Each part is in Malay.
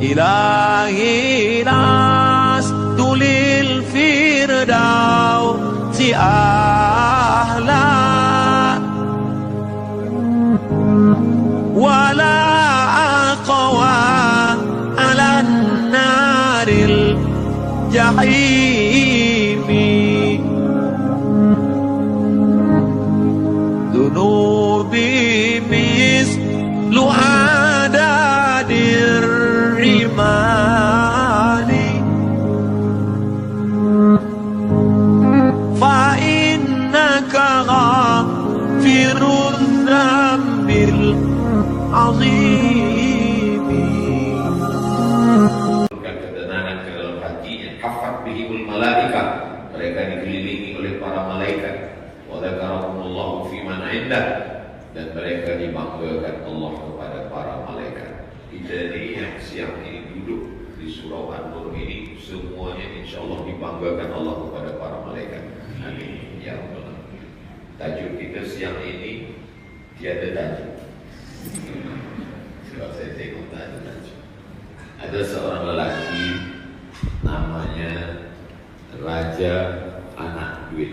إلهي لست للفردوس أهلا ولا أقوى على النار الجحيم ذنوبي مثل عدد الرمال فإنك غافر الذنب العظيم. Ketenangan ke dalam hatinya. Hafat bihimul malaika, mereka dikelilingi oleh para malaikat. Wa dzakarahumullahu fi man 'indah, dan mereka dibanggakan Allah kepada para malaikat. Kita ni yang siang ini duduk di surau An-Nur ini, semuanya insyaAllah dibanggakan Allah kepada para malaikat. Amin ya rabbal alamin. Tajuk kita siang ini tiada tajuk. Sebab saya tengok tak ada tajuk. Ada seorang lelaki namanya Raja Anak Duit.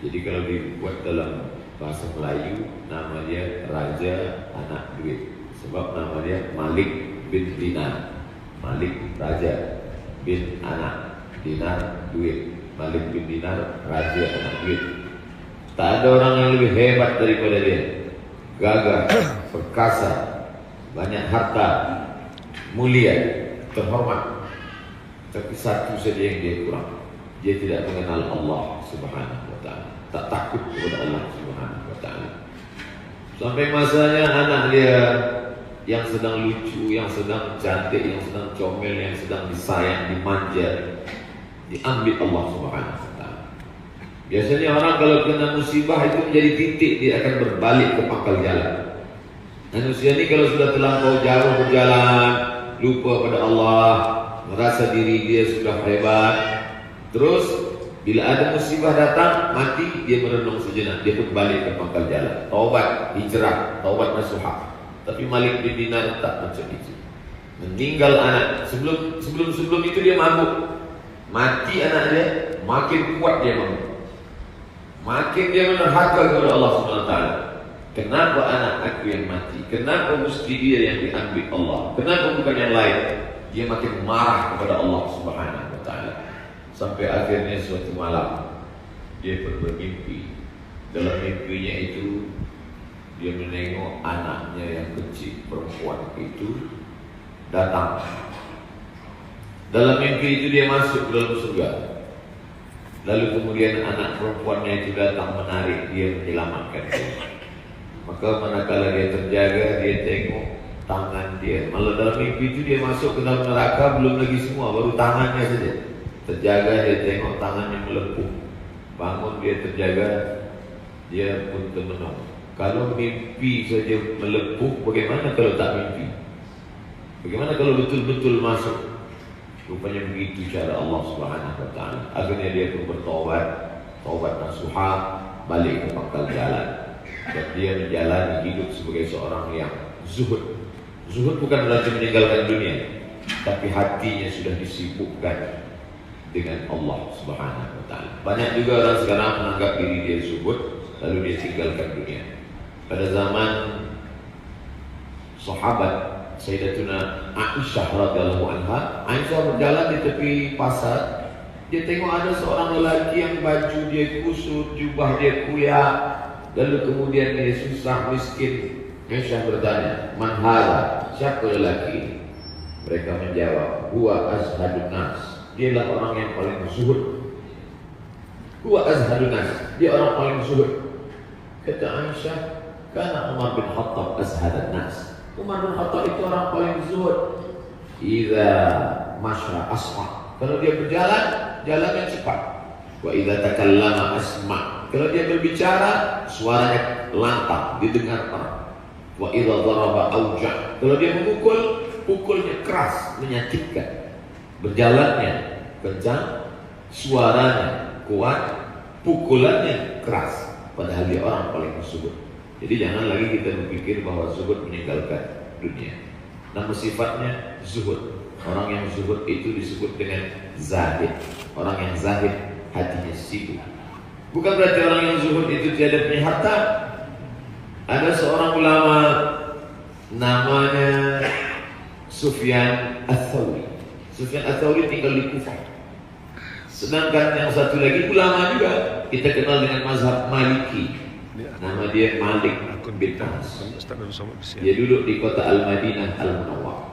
Jadi kalau dibuat dalam bahasa Melayu, nama dia Raja Anak Duit. Sebab nama dia Malik bin Dinar. Malik Raja bin Anak Dinar Duit. Malik bin Dinar Raja Anak Duit. Tak ada orang yang lebih hebat daripada dia. Gagah, perkasa, banyak harta, mulia, terhormat. Tapi satu saja yang dia kurang, dia tidak mengenal Allah Subhanahu wa ta'ala. Tak takut kepada Allah Subhanahu wa ta'ala. Sampai masanya anak dia yang sedang lucu, yang sedang cantik, yang sedang comel, yang sedang disayang, dimanja, diambil Allah Subhanahu wa ta'ala. Biasanya orang kalau kena musibah itu menjadi titik, dia akan berbalik ke pangkal jalan. Manusia ini kalau sudah terlampau jauh berjalan, lupa pada Allah, merasa diri dia sudah hebat, terus bila ada musibah datang, mati, dia merenung sejenak, dia pun balik ke pangkal jalan. Taubat, hijrah, taubat nasuhah. Tapi Malik bin Dinar tak macam itu. Meninggal anak, sebelum itu dia mabuk. Mati anak dia, makin kuat dia mabuk. Makin dia menerhaka kepada Allah SWT. Kenapa anak aku yang mati? Kenapa mesti dia yang diambil Allah? Kenapa bukan yang lain? Dia makin marah kepada Allah Subhanahu wa ta'ala. Sampai akhirnya suatu malam dia pun bermimpi. Dalam mimpinya itu dia menengok anaknya yang kecil, perempuan itu datang. Dalam mimpi itu dia masuk ke dalam surga. Lalu kemudian anak perempuannya itu datang menarik dia, menyelamatkan dia. Maka manakala dia terjaga, dia tengok tangan dia. Malah dalam mimpi itu dia masuk ke dalam neraka, belum lagi semua, baru tangannya saja. Terjaga, dia tengok tangannya melepuh. Bangun dia terjaga, dia pun termenung. Kalau mimpi saja melepuh, bagaimana kalau tak mimpi? Bagaimana kalau betul-betul masuk? Rupanya begitu cara Allah Subhanahu wa ta'ala. Akhirnya dia pun bertaubat, taubat nasuhah, balik ke pangkal jalan. Dan dia menjalani hidup sebagai seorang yang zuhud. Zuhud bukan berarti meninggalkan dunia, tapi hatinya sudah disibukkan dengan Allah Subhanahu wa ta'ala. Banyak juga orang sekarang menganggap diri dia zuhud, lalu dia tinggalkan dunia. Pada zaman sahabat Sayyidatuna Aisyah radhiyallahu anha, Aisyah berjalan di tepi pasar. Dia tengok ada seorang lelaki yang baju dia kusut, jubah dia kuyak, lalu kemudian dia susah, miskin. Aisyah bertanya, "Man hadha?" Siapa lelaki ini? Mereka menjawab, "Huwa azhadun nas." Dialah orang yang paling zuhud. Huwa azhadun nas. Dia orang paling zuhud. Kata Aisyah, "Kana Umar bin Khattab azhadan nas." Umar bin Khattab itu orang paling zuhud. Idza masya asma. Kalau dia berjalan, jalannya cepat. Wa idza takallama asma. Kalau dia berbicara, suaranya lantang, didengar orang. Wa idza daraba auja. Kalau dia memukul, pukulnya keras, menyakitkan. Berjalannya kencang, suaranya kuat, pukulannya keras. Padahal dia orang paling zuhud. Jadi jangan lagi kita berpikir bahwa zuhud meninggalkan dunia. Nama sifatnya zuhud. Orang yang zuhud itu disebut dengan zahid. Orang yang zahid hatinya sibuk. Bukan berarti orang yang zuhud itu tiada punya harta. Ada seorang ulama namanya Sufyan Ats-Tsauri. Sufyan Ats-Tsauri tinggal di Kufah. Sedangkan yang satu lagi ulama juga, kita kenal dengan mazhab Maliki. Nama dia Malik bin Anas. Dia duduk di kota Al-Madinah Al-Munawwarah.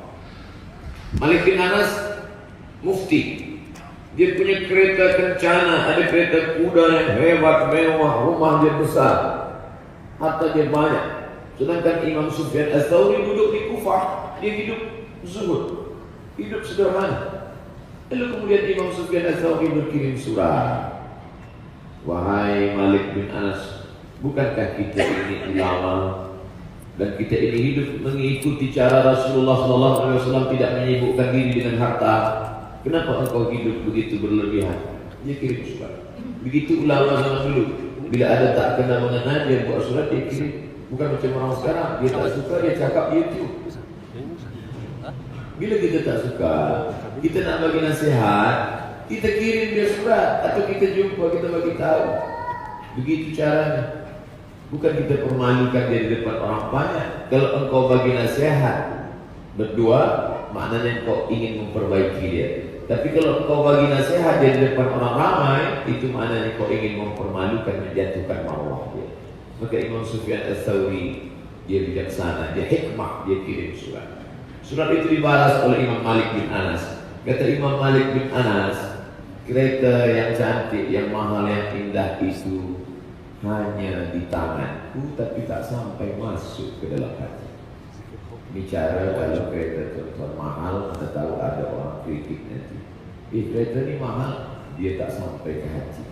Malik bin Anas mufti. Dia punya kereta kencana, ada kereta kuda yang hebat, mewah, rumah dia besar, harta dia banyak. Sedangkan Imam Sufyan Ats-Tsauri duduk di Kufah, dia hidup zuhud, hidup sederhana. Lalu kemudian Imam Sufyan Ats-Tsauri berkirim surat, wahai Malik bin Anas, bukankah kita ini ulama dan kita ini hidup mengikuti cara Rasulullah SAW, tidak menyibukkan diri dengan harta? Kenapa engkau hidup begitu berlebihan? Dia kirim surat. Begitu ulama zaman dulu, bila ada tak kena mengena, dia buat surat, dia kirim. Bukan macam orang sekarang, dia tak suka, dia cakap YouTube. Bila kita tak suka, kita nak bagi nasihat, kita kirim dia surat, atau kita jumpa, kita bagi tahu. Begitu caranya. Bukan kita permalukan dia di depan orang banyak. Kalau engkau bagi nasihat berdua, maknanya engkau ingin memperbaiki dia. Tapi kalau engkau bagi nasihat dia di depan orang ramai, itu maknanya engkau ingin mempermalukan, menjatuhkan marwah dia. Maka Imam Sufyan Ats-Tsauri, dia bijaksana, dia hikmah, dia kirim surat. Surat itu dibalas oleh Imam Malik bin Anas. Kata Imam Malik bin Anas, kereta yang cantik, yang mahal, yang indah itu hanya di tanganku, tapi tak sampai masuk ke dalam hati. Bicara kalau kereta tuan mahal, anda tahu ada orang kritik nanti. Kereta ni mahal, dia tak sampai ke hati,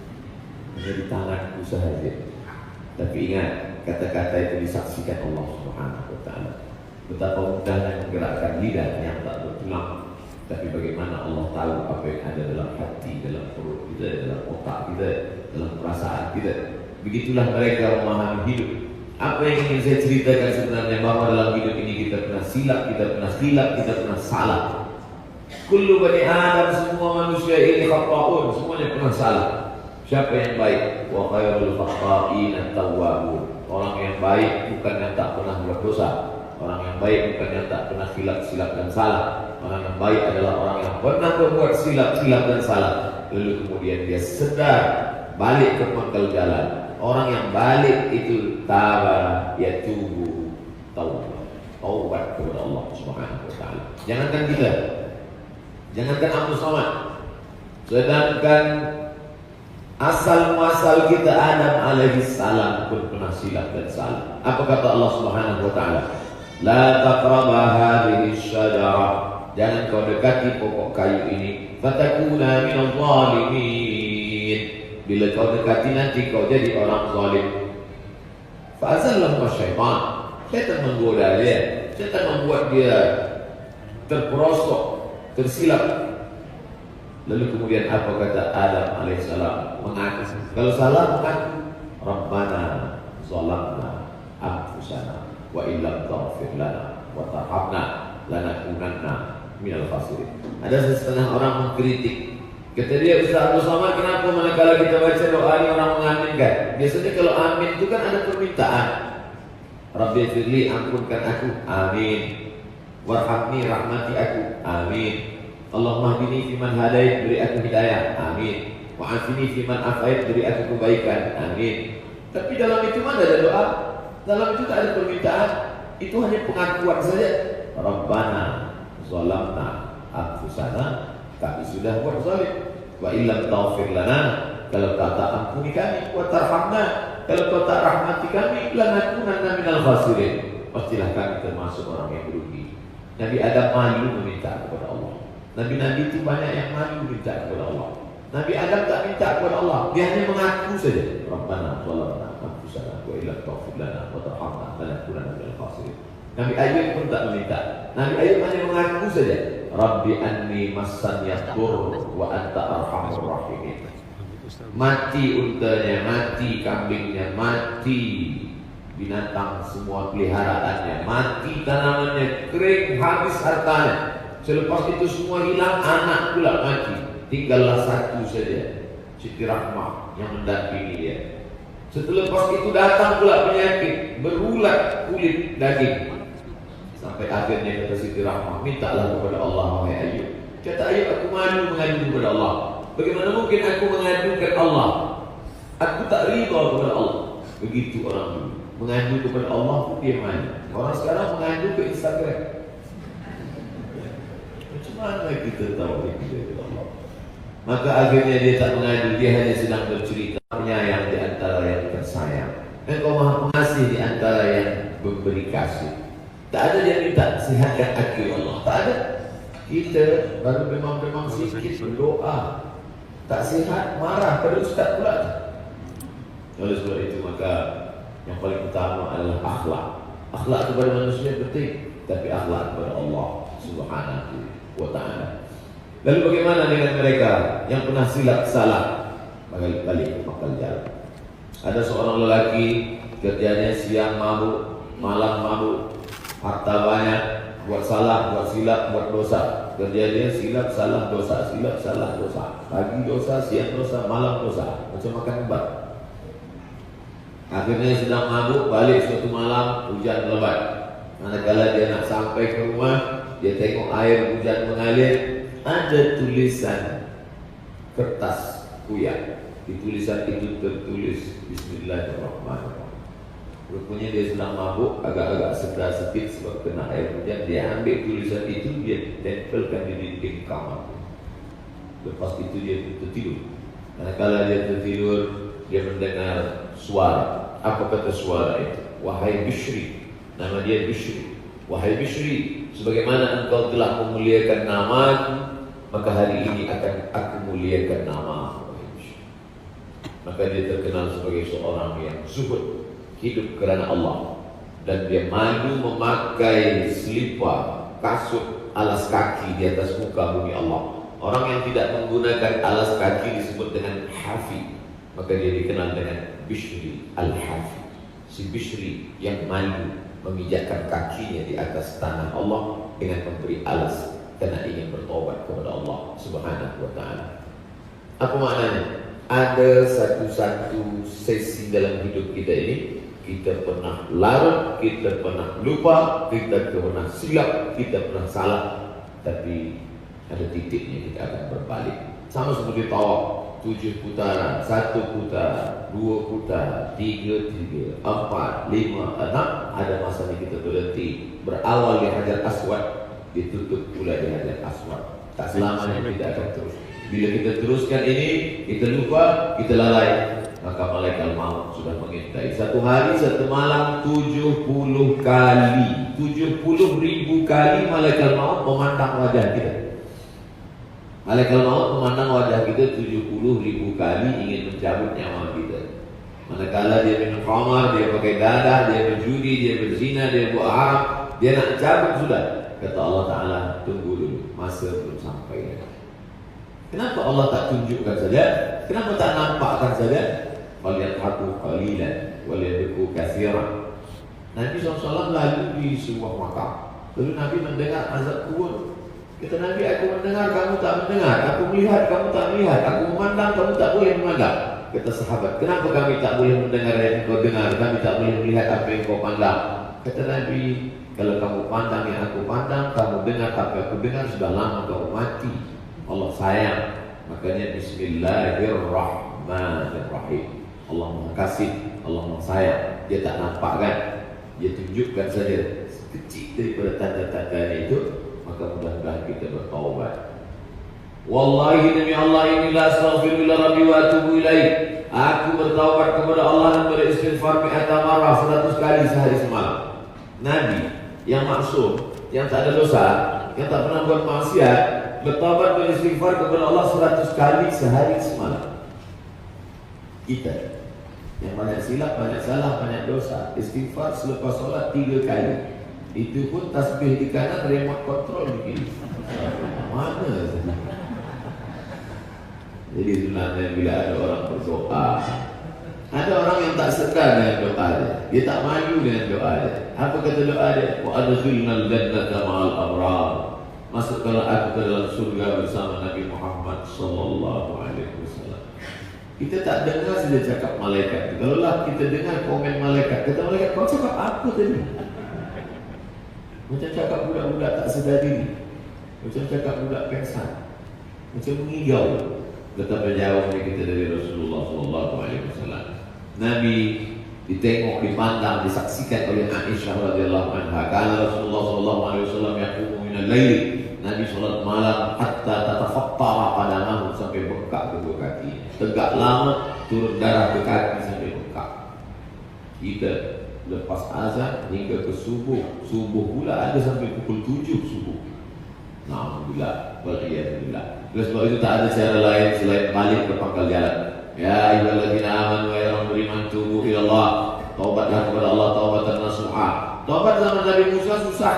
hanya di tanganku sahaja. Tapi ingat, kata-kata itu disaksikan Allah Subhanahu Wa Taala. Betapa mudahnya menggerakkan lidah yang tak bertulang. Tapi bagaimana Allah tahu apa yang ada dalam hati, dalam perut kita, dalam otak kita, dalam perasaan kita. Begitulah mereka memahami hidup. Apa yang ingin saya ceritakan sebenarnya, bahwa dalam hidup ini kita pernah silap, kita pernah silap, kita pernah salah. Kullu bani Adam, semua manusia ini khata'un, semuanya pernah salah. Siapa yang baik? Wa khairul khata'in at-tawwabun. Orang yang baik bukan yang tak pernah berdosa. Orang yang baik bukan yang tak pernah silap dan salah. Orang yang baik adalah orang yang pernah berbuat silap dan salah, lalu kemudian dia sedar, balik ke pangkal jalan. Orang yang balik itu taba, yatubu, taubat kepada Allah Subhanahu Wa Taala. Jangankan kita, jangankan Abdul Somad, sedangkan asal muasal kita Adam alaihi salam pun pernah silap dan salah. Apa kata Allah Subhanahu Wa Taala? La taqraba hadhihi syajarah, jangan kau dekati pokok kayu ini, fatakuna minadh dhalimin, bila kau dekati nanti kau jadi orang zalim. Fa'azallahu syaitan, syaitan menggoda dia, syaitan membuat dia terperosok, tersilap. Lalu kemudian apa kata Adam alaihissalam? Mengaku, kalau salah mengaku, Rabbana zalamna anfusana wa illam taghfir lana wa tarhamna lanakunanna minal khasirin. Ada setengah orang mengkritik. Kata dia, Ustaz Abdul Somad, kenapa manakala kita baca doa ini orang mengaminkan? Biasanya kalau amin itu kan ada permintaan. Rabbi firli, ampunkan aku, amin. Warhamni, rahmati aku, amin. Allahumma hdini fiman hadait, beri aku hidayah, amin. Wa'afini fiman afait, beri aku kebaikan, amin. Tapi dalam itu mana ada doa? Dalam itu tak ada permintaan. Itu hanya pengakuan saja. Rabbana zalamna anfusana, kami sudah buat zalim. Wa illam taghfir lana, kalau kau tak ampuni kami. Wa tarhamna, kalau kau tak rahmati kami, lanakunanna minal khasirin, pastilah kami termasuk orang yang merugi. Nabi Adam malu meminta kepada Allah. Nabi-nabi itu banyak yang malu minta kepada Allah. Nabi Adam tak minta kepada Allah, dia hanya mengaku saja. Rabbana zalamna anfusana wa illam taghfir lana wa tarhamna lanakunanna minal khasirin. Nabi Ayub pun tak meminta. Nabi Ayub hanya mengaku saja, Rabbi anni massan yadur wa anta arhamur rahimin. Mati untanya, mati kambingnya, mati binatang semua peliharaannya, mati tanamannya, kering, habis hartanya. Selepas itu semua hilang, anak pula mati. Tinggallah satu saja, Siti Rahmah yang mendampingi dia. Setelah itu datang pula penyakit, berulat kulit daging. Sampai akhirnya kata Siti Rahmah, mintalah kepada Allah, wahai Ayub. Kata Ayub, aku malu mengadu kepada Allah. Bagaimana mungkin aku mengadukan Allah? Aku tak riba kepada Allah. Begitu orang dulu. Mengadu kepada Allah pun dia malu. Orang sekarang mengadu ke Instagram. Macam mana kita tahu kita kepada Allah? Maka akhirnya dia tak mengadu, dia hanya sedang bercerita. Penyayang di antara yang tersayang. Engkau Maha Pengasih di antara yang memberi kasih. Tak ada dia minta sihatkan aku ya Allah. Tak ada. Kita baru memang sikit berdoa, tak sihat, marah pada ustaz pula. Oleh sebab itu maka yang paling utama adalah akhlak. Akhlak kepada manusia penting, tapi akhlak kepada Allah Subhanahu wa ta'ala. Lalu bagaimana dengan mereka yang pernah silap salah balik ke pangkal jalan? Ada seorang lelaki kerjanya siang mabuk, malam mabuk, harta banyak, buat salah, buat silap, buat dosa. Kerjanya silap, salah, dosa, silap, salah, dosa. Pagi dosa, siang dosa, malam dosa. Macam makan obat. Akhirnya sedang mabuk, balik suatu malam, hujan lebat. Manakala dia nak sampai ke rumah, dia tengok air hujan mengalir, ada tulisan kertas kuyak. Di tulisan itu tertulis Bismillahirrahmanirrahim. Rupanya dia sedang mabuk, agak-agak sedar-sedikit sebab kena air hujan. Dia ambil tulisan itu, dia tempelkan di dinding kamar. Lepas itu dia tertidur. Manakala dia tertidur, dia mendengar suara. Apa kata suara itu? Wahai Bishri. Nama dia Bishri. Wahai Bishri, sebagaimana engkau telah memuliakan namaku, maka hari ini akan aku muliakan namamu. Maka dia terkenal sebagai seorang yang zuhud, hidup kerana Allah, dan dia malu memakai selipar, kasut, alas kaki di atas muka bumi Allah. Orang yang tidak menggunakan alas kaki disebut dengan hafi. Maka dia dikenal dengan Bishri al-Hafi. Si Bishri yang malu memijakkan kakinya di atas tanah Allah dengan memberi alas karena ingin bertobat kepada Allah Subhanahu wa ta'ala. Apa maknanya? Ada satu-satu sesi dalam hidup kita ini, kita pernah larut, kita pernah lupa, kita pernah silap, kita pernah salah. Tapi ada titiknya kita akan berbalik. Sama seperti tawaf, 7 putaran, 1 putaran, 2 putaran, 3, 4, 5, 6. Ada masanya kita berhenti. Berawal di Hajar Aswad, ditutup pula di Hajar Aswad. Tak selamanya tidak akan terus. Bila kita teruskan ini, kita lupa, kita lalai, maka malaikat maut sudah mengintai. Satu hari, satu malam, 70 kali, 70.000 kali malaikat maut memandang wajah kita. Malaikat maut memandang wajah kita 70.000 kali ingin mencabut nyawa kita. Manakala dia minum khamar, dia pakai dadah, dia berjudi, dia berzina, dia buat haram, dia nak cabut sudah. Kata Allah Ta'ala, tunggu dulu, masa belum sampai. Kenapa Allah tak tunjukkan saja? Kenapa tak nampakkan saja? Waliyadhaku qalilan waliyabku katsiran. Nabi SAW lalu di sebuah makam. Lalu Nabi mendengar azab kubur. Kata Nabi, aku mendengar, kamu tak mendengar. Aku melihat, kamu tak melihat. Aku memandang, kamu tak boleh memandang. Kata sahabat, kenapa kami tak boleh mendengar yang kau dengar? Kami tak boleh melihat apa yang kau pandang. Kata Nabi, kalau kamu pandang yang aku pandang, kamu dengar apa yang aku dengar, sudah lama kau mati. Allah sayang. Makanya Bismillahirrahmanirrahim. Allah Maha Kasih, Allah Maha Sayang. Dia tak nampak kan? Dia tunjukkan saja sekecil daripada tanda-tandanya itu. Maka mudah-mudahan kita bertaubat. Wallahi demi Allah inilah astaghfirullah rabbi wa atubu ilaih. Aku bertaubat kepada Allah dan beristighfar mi'ata marrah, 100 kali sehari semalam. Nabi yang maksum, yang tak ada dosa, yang tak pernah buat maksiat, bertaubat beristighfar kepada Allah 100 kali sehari semalam. Kita yang banyak silap, banyak salah, banyak dosa, istighfar selepas solat 3 kali. Itu pun tasbih di kanan, remote control di kiri. Mana? Jadi sebenarnya bila ada orang berdoa, Ada orang yang tak segan dengan doa dia tak malu dengan doa dia. Apa kata doa dia? Wa adkhilnal jannata ma'al abrar. Masukkanlah aku ke dalam surga bersama Nabi Muhammad sallallahu alaihi wasallam. Kita tak dengar saja cakap malaikat. Kalaulah kita dengar komen malaikat, kata malaikat, kau cakap apa tadi? Macam cakap budak-budak tak sedar diri, macam cakap budak pengsan, macam mengigau. Betapa jauhnya kita dari Rasulullah sallallahu alaihi wasallam. Nabi ditengok, dipandang, disaksikan oleh Aisyah radhiyallahu anha. Karena Rasulullah sallallahu alaihi wasallam yaqumu minal lail. Nabi salat malam hatta tatafattara qadamahu, sampai bengkak kedua kaki. Tegak lama, turun darah ke kaki sampai bengkak. Kita lepas azan hingga ke subuh. Subuh pula ada sampai pukul 7 subuh. Alhamdulillah, waliyadzubillah. Oleh sebab itu tak ada cara lain selain balik ke pangkal jalan. Ya ayyuhalladzina amanu wa ya beriman, tubu ila Allah. Taubatlah kepada Allah taubatan nasuha. Taubat zaman Nabi Musa susah.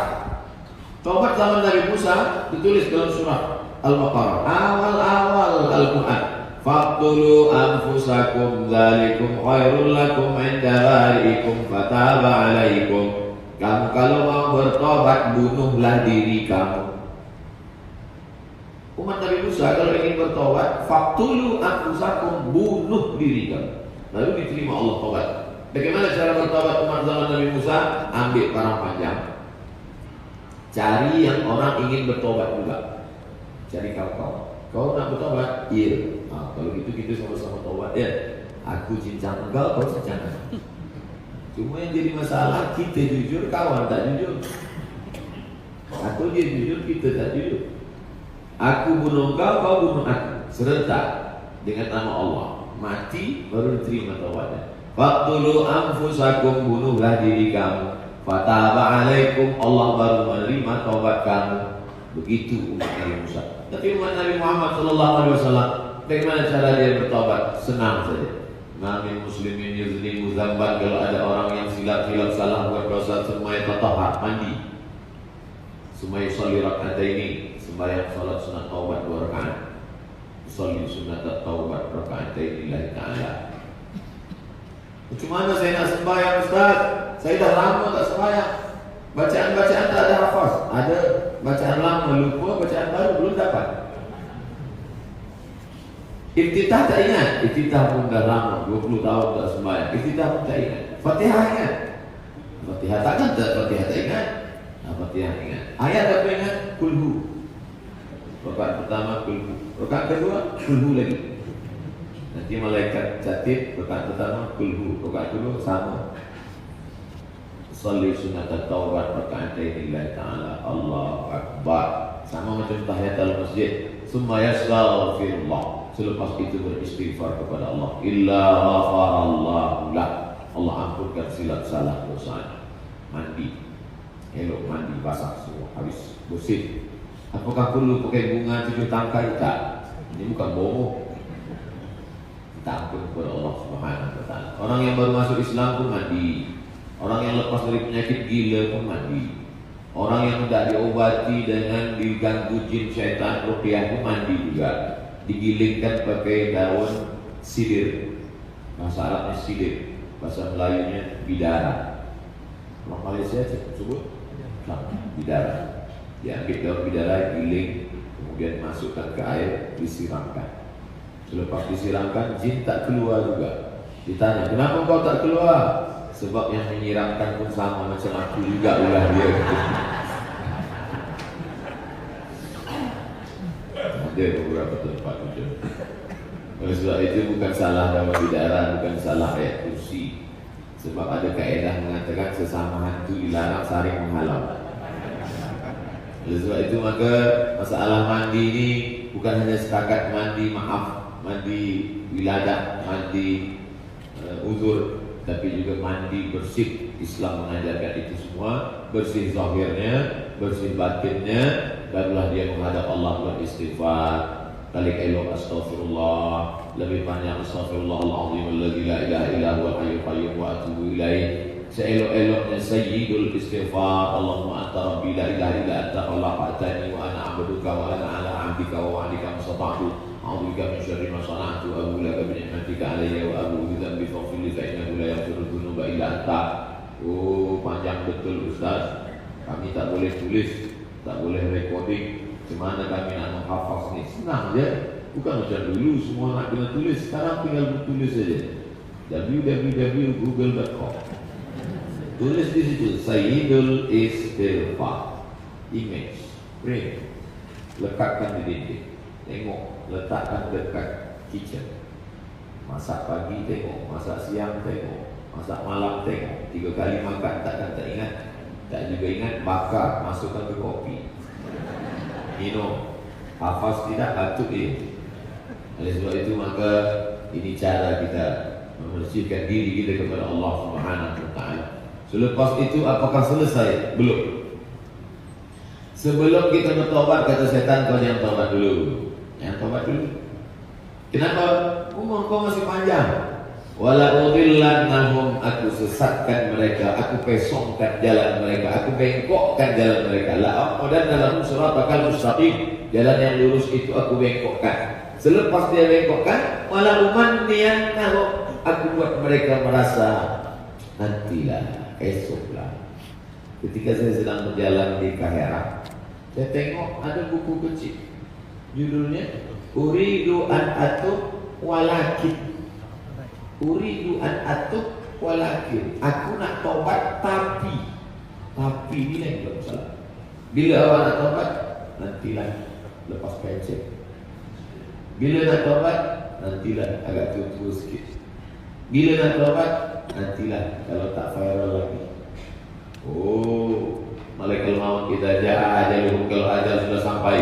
Taubat zaman Nabi Musa ditulis dalam surah Al-Baqarah, awal-awal Al-Quran. Faqtulu anfusakum dzalikum khairul lakum 'inda bari'ikum fataba 'alaikum. Kamu kalau mau bertobat, bunuhlah diri kamu. Umat Nabi Musa kalau ingin bertobat, faqtulu anfusakum, bunuh diri kamu. Lalu diterima Allah tobat. Bagaimana cara bertobat umat zaman Nabi Musa? Ambil parang panjang, cari yang orang ingin bertobat juga, cari kawan-kawan. Kau nak bertobat? Iya. Kalau gitu kita sama-sama tobat ya. Aku cincang engkau, kau cincang aku. Cuma yang jadi masalah, kita jujur, kawan tak jujur. Atau dia jujur, kita tak jujur. Aku bunuh kau, kau bunuh aku, serentak dengan nama Allah. Mati baru diterima taubatnya. Faqtulu anfusakum, bunuhlah diri kamu. Fataba 'alaikum, Allah baru menerima taubat kamu. Begitu umat Nabi Musa. Tapi umat Nabi Muhammad sallallahu alaihi wasallam, bagaimana cara dia bertobat? Senang saja. Nabi muslimin yuzlimu dzamban, kalau ada orang yang silap-silap salah buat dosa, semuanya tatahhar, mandi. Semuanya sholli raka'ataini, sembahyang salat sunat taubat 2 rakaat. Sholli sunat taubat raka'ataini lillahi ta'ala. Macam mana saya nak sembahyang, Ustaz? Saya dah lama tak sembahyang. Bacaan-bacaan tak ada hafaz. Ada bacaan lama lupa, bacaan baru belum dapat. Iftitah tak ingat. Iftitah pun dah lama, 20 tahun tak sembahyang. Iftitah pun tak ingat. Fatihah ingat. Fatihah takkan tak, Fatihah tak ingat. Fatihah ingat. Ayat apa ingat? Kulhu. Rakaat pertama kulhu. Rakaat kedua kulhu lagi. Nanti malaikat catat rakaat pertama kulhu, rakaat kedua sama. Sholli sunat taubat raka'ataini lillahi ta'ala. Allahu akbar. Sama macam tahiyatul masjid. Summa yastaghfirullah. Selepas itu beristighfar kepada Allah. Illa ghafarallahu lah. Allah ampunkan silap salah dosanya. Mandi. Elok mandi, basah semua, habis bersih. Apakah perlu pakai bunga 7 tangkai? Tak. Ini bukan bohong. Kita ampun kepada Allah Subhanahu wa taala. Orang yang baru masuk Islam pun mandi. Orang yang lepas dari penyakit gila pun mandi. Orang yang tidak diobati dengan diganggu jin syaitan ruqyah pun mandi juga. Digilingkan pakai daun sidir. Bahasa Arabnya sidir, bahasa Melayunya bidara. Orang Malaysia sebut bidara. Diambil daun bidara, giling, kemudian masukkan ke air, disiramkan. Selepas disiramkan, jin tak keluar juga. Ditanya, kenapa kau tak keluar? Sebab yang menyiramkan pun sama macam aku juga, ulah dia. Ada beberapa tempat itu. Oleh sebab itu bukan salah daun bidara, bukan salah ayat kursi. Sebab ada kaedah mengatakan sesama hantu dilarang saling menghalau. Oleh sebab itu maka masalah mandi ini bukan hanya setakat mandi maaf, mandi wiladah, mandi uzur, tapi juga mandi bersih. Islam mengajarkan itu semua. Bersih zahirnya, bersih batinnya, barulah dia menghadap Allah beristighfar. Balik elok astaghfirullah, lebih banyak astaghfirullahaladzim alladzi la ilaha illa huwal hayyul qayyum wa atubu ilaih. seelok-eloknya sayyidul istighfar. Allahumma anta rabbi la ilaha illa anta khalaqtani wa ana 'abduka wa ana 'ala 'abdika wa wa'dika mastata'tu a'udzu bika min syarri ma sana'tu abu laka bi ni'matika 'alayya wa abu bi dhanbi faghfir li fa innahu la yaghfiru dhunuba illa anta. Oh, panjang betul Ustaz. Kami tak boleh tulis, tak boleh recording. Gimana kami nak menghafaz ni? Senang je. Bukan macam dulu semua nak kena tulis. Sekarang tinggal bertulis saja. www.google.com. Tulis di situ Sayyidul Istighfar. Image, print, lekatkan di dinding. Tengok, letakkan dekat kitchen. Masak pagi tengok, masak siang tengok, masak malam tengok. 3 kali makan takkan tak ingat. Tak juga ingat, bakar, masukkan ke kopi, minum. Hafaz tidak, batuk dia. Oleh sebab itu maka ini cara kita membersihkan diri kita kepada Allah Subhanahu wa taala. Selepas itu apakah selesai? Belum. Sebelum kita bertobat, kata setan, kau jangan tobat dulu. Jangan tobat dulu. Kenapa? Umur kau masih panjang. Wala udillannahum, aku sesatkan mereka, aku pesongkan jalan mereka, aku bengkokkan jalan mereka. La aqudanna lahum siratal mustaqim, jalan yang lurus itu aku bengkokkan. Selepas dia bengkokkan, wala umanniyannahum, aku buat mereka merasa nantilah, esoklah. Ketika saya sedang berjalan di Kahera, saya tengok ada buku kecil, judulnya Uridu an atub walakin. Uridu an atub walakin. Aku nak tobat tapi ini yang belum salah. Bila awak nak tobat? Nantilah lepas pencet. Bila nak tobat? Nantilah agak tua sikit. Bila nak tobat? Nantilah kalau tak viral lagi. Oh, malaikat maut kita ajaluhum, kalau ajal sudah sampai,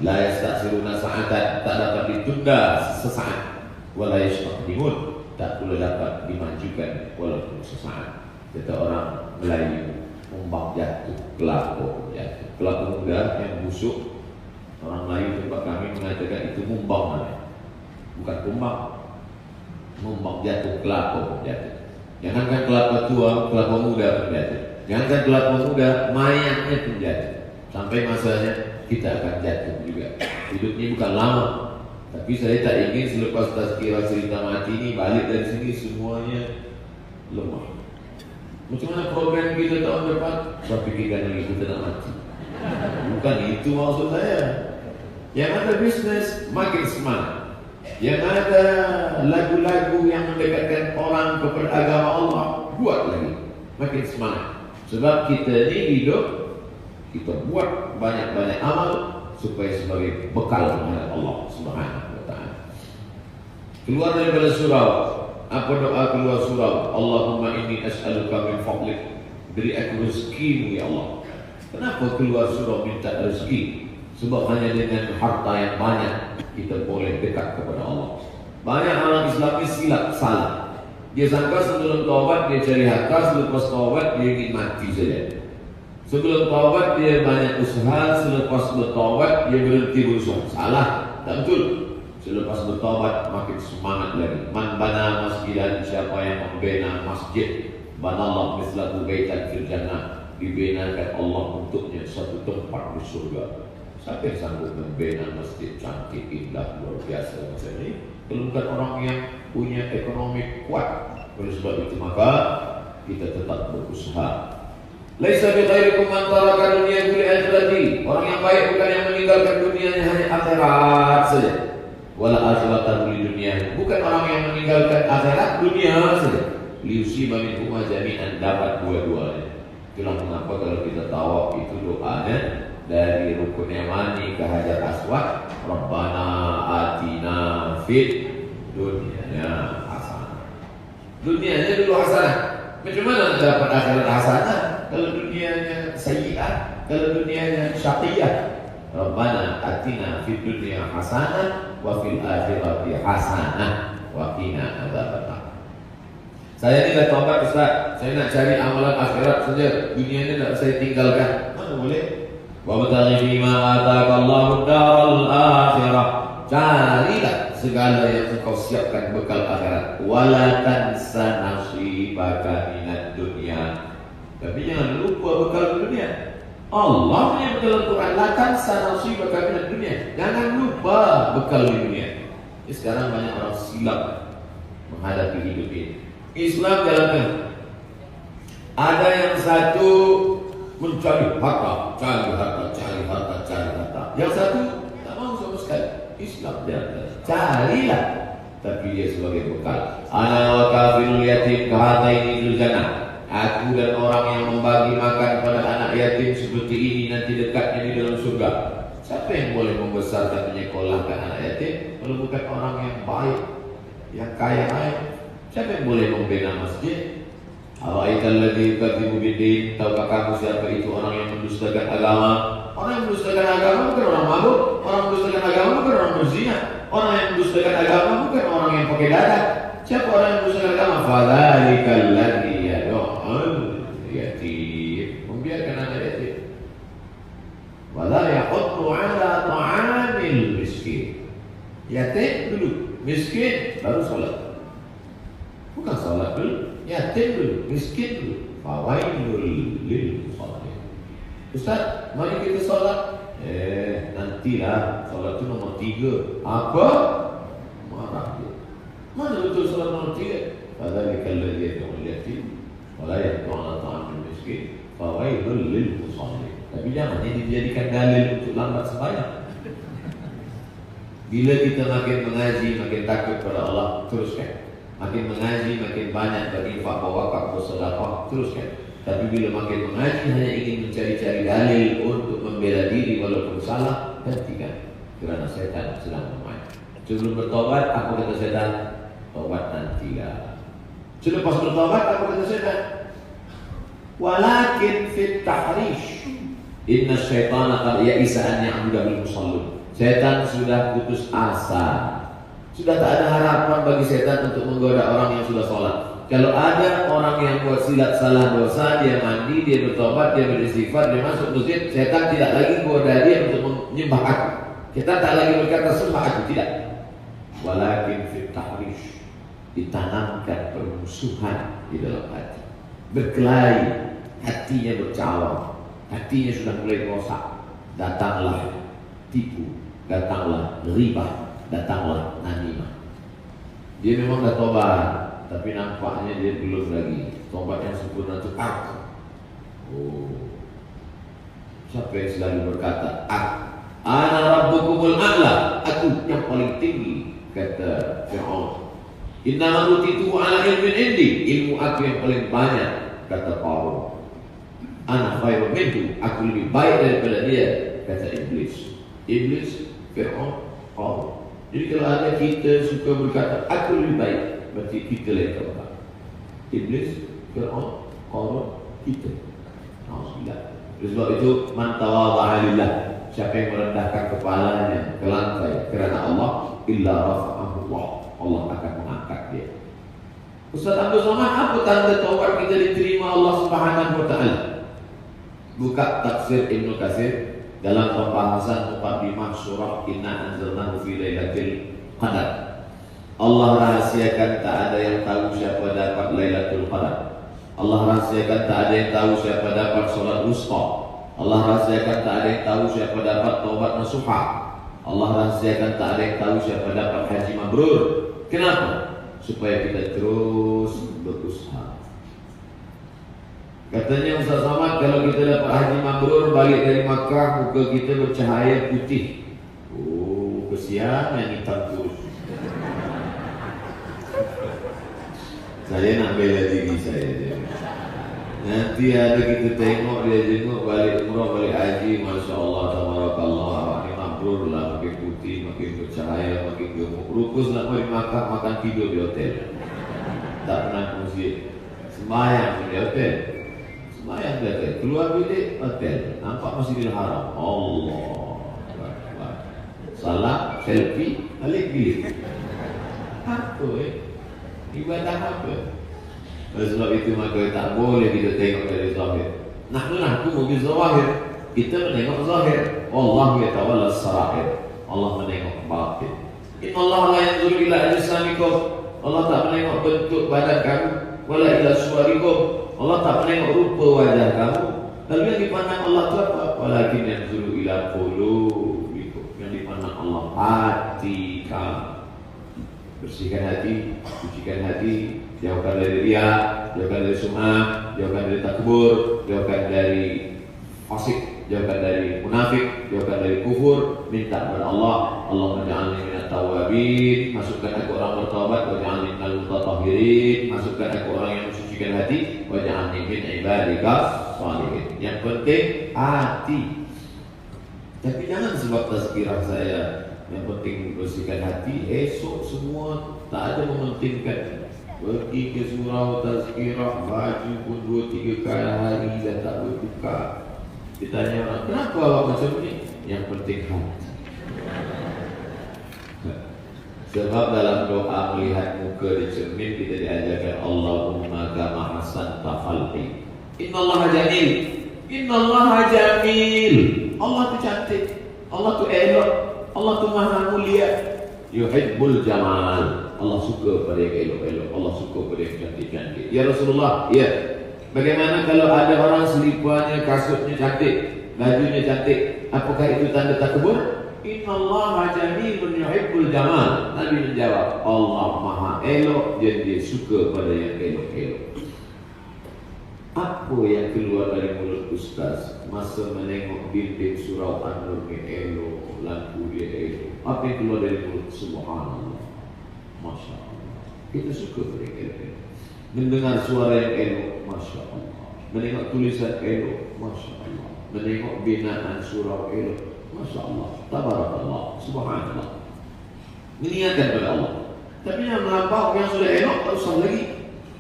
la yastakhiruna sa'atan, tak dapat ditunda sesaat, wala yastaqdimun, tak boleh dapat dimajukan walaupun sesaat. Kata orang Melayu, umbang jatuh, kelapa jatuh. Kelapa muda yang busuk, orang Melayu tempat kami mengatakan itu mumbang namanya. Bukan kumbang. Mumbang jatuh, kelapa jatuh. Jangankan kelapa tua, kelapa muda pun jatuh. Jangankan kelapa muda, mayatnya pun jatuh. Sampai masanya kita akan jatuh juga. Hidupnya bukan lama. Tapi saya tak ingin selepas tazkirah cerita mati ini balik dari sini semuanya lemah. Macam mana program kita tahun depan? Saya fikirkan lagi kita nak mati. Bukan itu maksud saya. Yang ada bisnes makin semangat. Yang ada lagu-lagu yang mendekatkan orang kepada agama Allah, buat lagi makin semangat. Sebab kita ni hidup, kita buat banyak-banyak amal supaya sebagai bekal kepada Allah Subhanahu wa taala. Keluar daripada surau. Apa doa keluar surau? Allahumma inni as'aluka min fadlik. Beri aku rezekimu ya Allah. Kenapa keluar surau minta rezeki? Sebab hanya dengan harta yang banyak kita boleh dekat kepada Allah. Banyak orang Islam silap, salah. Dia sangka sebelum taubat dia cari harta, selepas taubat dia ingin mati saja. Sebelum taubat dia banyak usaha, selepas bertaubat dia berhenti berusaha. Salah, tak betul. Selepas bertaubat makin semangat lagi. Man bana masjidan, siapa yang membina masjid, banallahu mislahu baitan fil jannah, dibinakan Allah untuknya satu tempat di surga. Siapa yang sanggup membina masjid cantik, indah, luar biasa macam ini? Kalau bukan orang yang punya ekonomi kuat. Oleh sebab itu maka kita tetap berusaha. Laisa bi khairikum man taraka dunya li akhirati. Orang yang baik bukan yang meninggalkan dunianya hanya akhirat saja. Wala akhiratan li dunia. Bukan orang yang meninggalkan akhirat, dunia saja. Liusiba minhum jami'an, dapat dua-duanya. Itulah mengapa kalau kita tawaf itu doanya dari rukun yamani ke hajar aswad, Rabbana atina fid dunya hasanah. Dunianya dulu hasanah. Macam mana dapat akhirat hasanah? Kalau dunianya sayyi'ah, kalau dunianya syaqiyah. Rabbana atina fid dunya hasanah wa fil akhirati hasanah wa qina adzabannar. Saya ni dah taubat Ustaz. Saya nak cari amalan akhirat saja. Dunia ni tak saya tinggalkan. Mana boleh? Wa bataghi fima ataqallahu daral akhirah. Carilah segala yang engkau siapkan bekal akhirat. Wala tansa nasibaka minad dunya. Allah menyebut dalam Quran, la tansa nasibaka minad dunya. Jangan lupa bekal di dunia. Sekarang banyak orang silap menghadapi hidup ini. Islam jalankan. Ada yang satu mencari harta, cari harta, cari harta, cari harta. Yang satu tak mau sama sekali. Islam jalankan. Carilah, tapi dia sebagai bekal. Ana wa kafirul yatim kahataini fil jannah. Aku dan orang yang membagi makan pada anak yatim seperti ini nanti dekatnya di dalam surga. Siapa yang boleh membesarkan menyekolahkan anak yatim kalau bukan orang yang baik, yang kaya raya? Siapa yang boleh membina masjid? Ara'aital ladzi yukadzibu bid-din? Tahukah kamu siapa itu orang yang mendustakan agama? Orang yang mendustakan agama bukan orang mabuk, orang yang mendustakan agama bukan orang berzina, orang yang mendustakan agama bukan orang yang pakai dada. Siapa orang yang mendustakan agama? Fadzalikal ladzi yad'ul yatim, membiarkan anak yatim. Wala yahuddu 'ala ta'amil miskin. Yatim dulu, miskin baru salat. Bukan salat dulu, yatim dulu, miskin dulu. Fawailul lil musallin. Ustaz, mari kita salat. Nantilah, salat itu nomor 3. Apa? Marah dia. Mana betul salat nomor 3? Fadzalikal ladzi yad'ul yatim wa la yahuddu 'ala ta'amil miskin. Fawailul lil musallin. Tapi jangan ini dijadikan dalil untuk lambat sembahyang. Bila kita makin mengaji, makin takut pada Allah, teruskan. Makin mengaji, makin banyak berinfak, berwakaf, bersedekah, teruskan. Tapi bila makin mengaji hanya ingin mencari-cari dalil untuk membela diri walaupun salah, hentikan. Kerana setan sedang bermain. Sebelum bertobat, apa kata setan? Tobat nantilah. Selepas bertobat, apa kata setan? Walakin fit tahrish. Inna syaitana qad ya'isa an ya'budahu musallun. Setan sudah putus asa. Sudah tak ada harapan bagi setan untuk menggoda orang yang sudah sholat. Kalau ada orang yang buat silap salah dosa, dia mandi, dia bertobat, dia beristighfar, dia masuk masjid, setan tidak lagi goda dia untuk menyembah aku. Setan tak lagi berkata sembah aku, tidak. Walakin fit tahrish, ditanamkan permusuhan di dalam hati. Berkelahi, hatinya bercawang. Hatinya sudah mulai rosak. Datanglah tipu, datanglah riba, datanglah namimah. Dia memang dah tobat, tapi nampaknya dia belum lagi. Tobat yang sempurna itu aku. Siapa yang selalu berkata ana rabbukumul a'la, aku yang paling tinggi, kata Fir'aun. Inna utitu ala ilmin indi, ilmu aku yang paling banyak, kata Qarun. Ana khairun minhu, aku lebih baik daripada dia, kata Iblis. Iblis, Fir'aun, Qarun. Jadi kalau ada kita suka berkata aku lebih baik, berarti kita lain tempat. Iblis, Fir'aun, Qarun, kita. Alhamdulillah. Oleh sebab itu, man tawadha'a lillah, siapa yang merendahkan kepalanya ke lantai kerana Allah, illa rafa'ahu Allah, Allah akan mengangkat dia. Ustaz Abdul Somad, apa tanda taubat kita diterima Allah Subhanahu wa taala? Buka tafsir Ibnu Katsir dalam pembahasan muqaddimah surah Inna anzalnahu fi lailatul qadar. Allah rahasiakan tak ada yang tahu siapa dapat Lailatul Qadar. Allah rahasiakan tak ada yang tahu siapa dapat salat wusta. Allah rahasiakan tak ada yang tahu siapa dapat taubat nasuha. Allah rahasiakan tak ada yang tahu siapa dapat haji mabrur. Kenapa? Supaya kita terus berusaha. Katanya Ustaz Somad, kalau kita dapat haji mabrur, balik dari Makkah, muka kita bercahaya putih. Kesian yang hitam terus. Saya nak bela diri saya. Nanti ada kita tengok, dia tengok balik umrah, balik haji, Masya Allah, tabarakallah, ini mabrur lah, makin putih, makin bercahaya, makin gemuk. Rukus nak di Makkah, makan tidur di hotel. Tak pernah ke masjid. Sembahyang di hotel. Sembahyang di hotel. Keluar bilik, hotel. Nampak Masjidil Haram. Allah. Salam, selfie, balik bilik. Apa ibadah apa? Oleh sebab itu maka tak boleh kita tengok dari zahir. Nahnu nahkumu bi zawahir. Kita menengok zahir. Wallahu yatawalla sarair. Allah menengok batin. Inna Allah la yanzuru ila ajsamikum. Allah tak menengok bentuk badan kamu, wala ila suwarikum. Allah tak menengok rupa wajah kamu, Lalu yang dipandang Allah itu apa? Apalagi yang suruh ila qulubikum. Yang dipandang Allah hati kamu. Bersihkan hati, sucikan hati, jauhkan dari riya, jauhkan dari sum'ah, jauhkan dari takbur, jauhkan dari fasik, jauhkan dari munafik, jauhkan dari kufur. Minta kepada Allah, Allah menja'alni minat tawabin, masukkan aku orang bertaubat, waja'alni minal mutatahhirin, masukkan aku orang yang mensucikan hati, waja'alni min ibadika shalihin. Yang penting hati. Tapi jangan sebab tazkirah saya, yang penting bersihkan hati, esok semua tak ada mementingkan. Pergi ke surau tazkirah, baju pun 2-3 kali hari dan tak berbuka. Ditanya orang, kenapa awak macam ni? Yang penting hati. Sebab dalam doa melihat muka di cermin kita diajarkan Allahumma kama hasanta khalqi. Innallaha jamil. Innallaha jamil. Allah tu cantik. Allah tu elok. Allah tu maha mulia. Yuhibbul jamal. Allah suka pada yang elok-elok. Allah suka pada yang cantik-cantik. Ya Rasulullah, ya. Bagaimana kalau ada orang selipannya, kasutnya cantik, bajunya cantik, apakah itu tanda takbur? Innallaha jamilun yuhibbul jamal. Nabi menjawab, Allah maha elok dan dia suka pada yang elok-elok. Apa yang keluar dari mulut ustaz masa menengok dinding surau An-Nur ni elok, lampu dia elok? Apa yang keluar dari mulut? Subhanallah, Masya Allah. Kita suka pada yang elok-elok. Mendengar suara yang elok, Masya Allah. Menengok tulisan elok, Masya Allah. Menengok binaan surau elok, Masya Allah. Tabarakallah, Subhanallah. Meniatkan kepada Allah. Tapi yang melampau yang sudah elok tak usah lagi.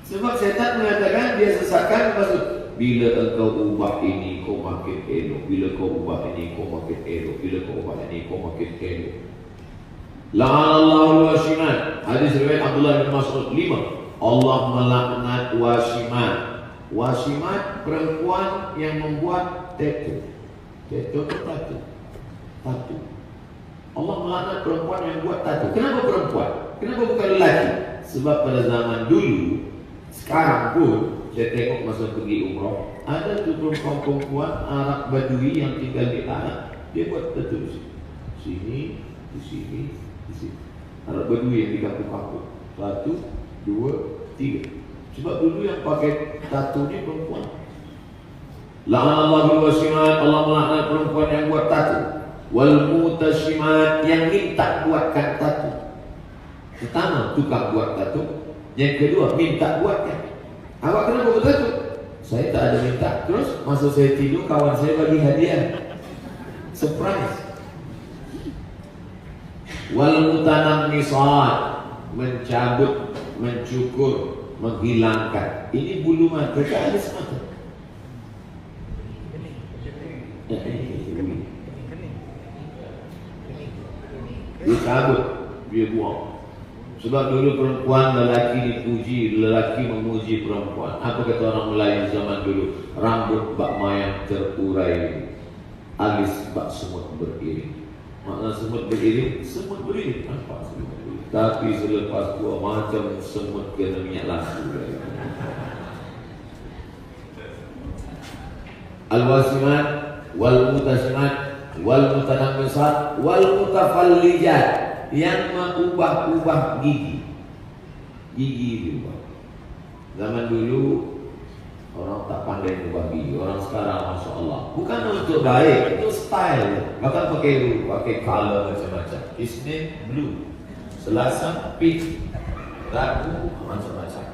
Sebab syaitan mengatakan dia sesatkan maksud. Bila engkau ubah ini kau makin elok. Bila kau ubah ini kau makin elok. Bila kau ubah ini kau makin elok. La'anallahu al-washimat. Hadis riwayat Abdullah bin Mas'ud 5. Allah melaknat wasimat. Wasimat perempuan yang membuat tattoo. Tattoo itu tattoo. Tattoo. Allah melaknat perempuan yang buat tattoo. Kenapa perempuan? Kenapa bukan lelaki? Sebab pada zaman dulu, sekarang pun saya tengok masa pergi umrah, ada tu perempuan Arab Badui yang tinggal di Arab, dia buat tattoo di sini, di sini, di sini. Arab Badui yang di kampung-kampung. 1, 2, 3. Sebab dulu yang pakai tattoo ni perempuan. La'anallahu wasimat. Allah melaknat perempuan yang buat tattoo. Wal mutasyimat, yang minta buatkan tattoo. Pertama, tukang buat tattoo. Yang kedua, minta buatkan. Awak kenapa buat tattoo? Saya tak ada minta. Terus masa saya tidur, kawan saya bagi hadiah. Surprise. Wal mutanammisat, mencabut, mencukur, menghilangkan. Ini bulu mata ke alis mata? Dia cabut, dia buang. Sebab dulu perempuan, lelaki dipuji, lelaki memuji perempuan. Apa kata orang Melayu zaman dulu? Rambut bak mayang terurai, alis bak semut beriring. Makna semut beriring, semut beriring. Nampak semut beriring. Tapi selepas tua macam semut kena minyak lampu. Al-wasimat, wal mutasyimat, wal mutanammisat, wal mutafallijat, yang mengubah-ubah gigi. Gigi diubah. Zaman dulu orang tak pandai ubah gigi. Orang sekarang Masya Allah. Bukan untuk baik, itu style. Bahkan pakai color macam-macam. Isnin blue, Selasa pink, Rabu macam-macam.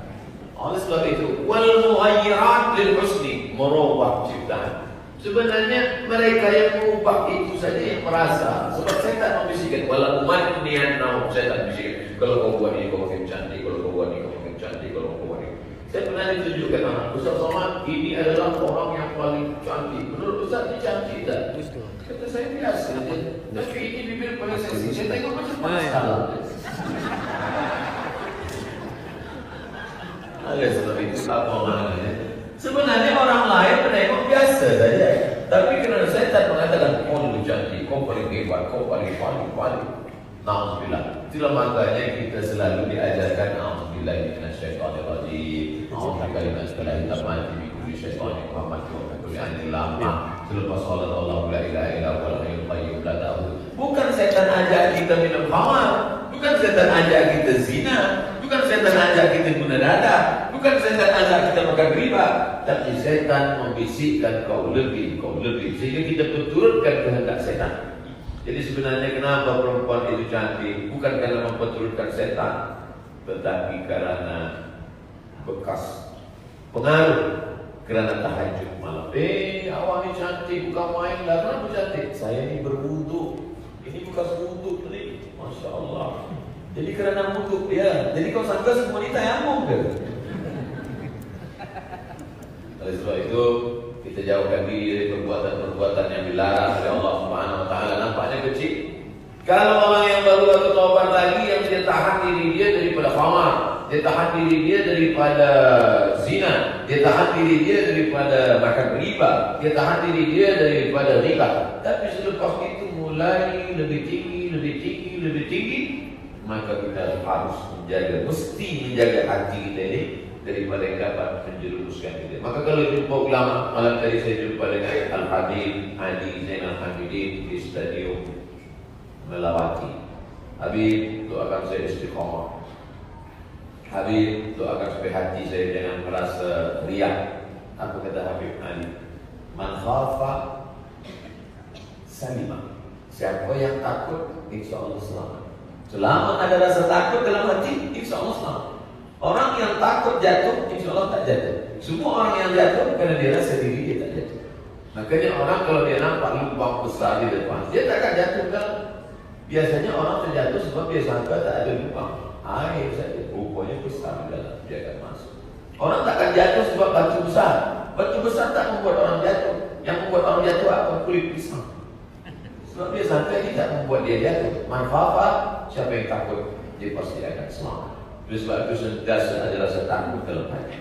Oleh sebab itu, wal mughayyirat lil husni, merubah ciptaan. Sebenarnya mereka yang mengubah itu saja yang merasa. Sebab saya tak membisikkan, walau umat niat naum, saya tak bisikkan. Kalau kau buat ini kau makin cantik, kalau kau buat ini kau makin cantik, kalau kau buat ini. Saya pernah ditunjukkan orang, Ustaz Somad, ini adalah orang yang paling cantik. Menurut Ustaz ini cantik tak? Kata saya biasa saja. Tapi ini bibir paling seksi. Saya tengok macam masalah. Ada sebab itu apa maknanya? Sebenarnya orang lain menengok biasa saja. Tapi kerana saya tak mengatakan kau lebih cantik, kau paling hebat, kau paling. Alhamdulillah. Itulah makanya kita selalu diajarkan alhamdulillah minasyaitonir rajim. Alhamdulillah minasyaitonir rajim. bisyaitanir rajim wa kulli ainin lama. Selepas salat Allah la ilaha illa huwal hayyul qayyum la ta'khudhuhu. Bukan setan ajak kita minum khamar, bukan setan ajak kita zina, bukan setan ajak kita guna dada, bukan setan ajak kita makan riba, tapi setan membisikkan kau lebih, sehingga kita perturutkan kehendak setan. Jadi sebenarnya kenapa perempuan itu cantik? Bukan karena memperturutkan setan, tetapi karena bekas pengaruh, kerana tahajud malam. Awak ni cantik, bukan main lah. Kenapa cantik? Saya ni berwuduk. Ini bekas wuduk ni. Masya Allah. Jadi kerana wuduk ya. Jadi kau sangka semua ni tayamum ke? Oleh sebab itu kita jauhkan diri dari perbuatan-perbuatan yang dilarang oleh Allah Subhanahu Wa Taala. Nampaknya kecil. Kalau orang yang baru taubat lagi, yang dia tahan diri dia daripada khamar, dia tahan diri dia daripada zina, dia tahan diri dia daripada makan riba, dia tahan diri dia daripada riba. Tapi selepas itu mulai lebih tinggi, maka kita harus mesti menjaga hati kita ini daripada yang dapat menjerumuskan kita. Maka kalau jumpa ulama, malam tadi saya jumpa dengan Al-Habib Ali Zainal Hamidin di stadium Melawati. Habib, doakan saya istiqamah. Habib, doakan supaya hati saya jangan merasa riak. Apa kata Habib Ali? Man khafa salima. Siapa yang takut, insya Allah selamat. Selama ada rasa takut dalam hati, insya Allah selamat. Orang yang takut jatuh, insya Allah tak jatuh. Semua orang yang jatuh karena dia rasa diri dia tak jatuh. Makanya orang kalau dia nampak lubang besar di depan, dia tak akan jatuh kan? Biasanya orang terjatuh sebab dia sangka tak ada lubang, air saja, rupanya besar di dalam, dia akan masuk. Orang tak akan jatuh sebab batu besar. Batu besar tak membuat orang jatuh. Yang membuat orang jatuh apa? Kulit pisang. Sebab dia sangka ini tak membuat dia jatuh. Manfaat, siapa yang takut, dia pasti akan selamat. Sebab itu sentiasa ada rasa takut dalam hati.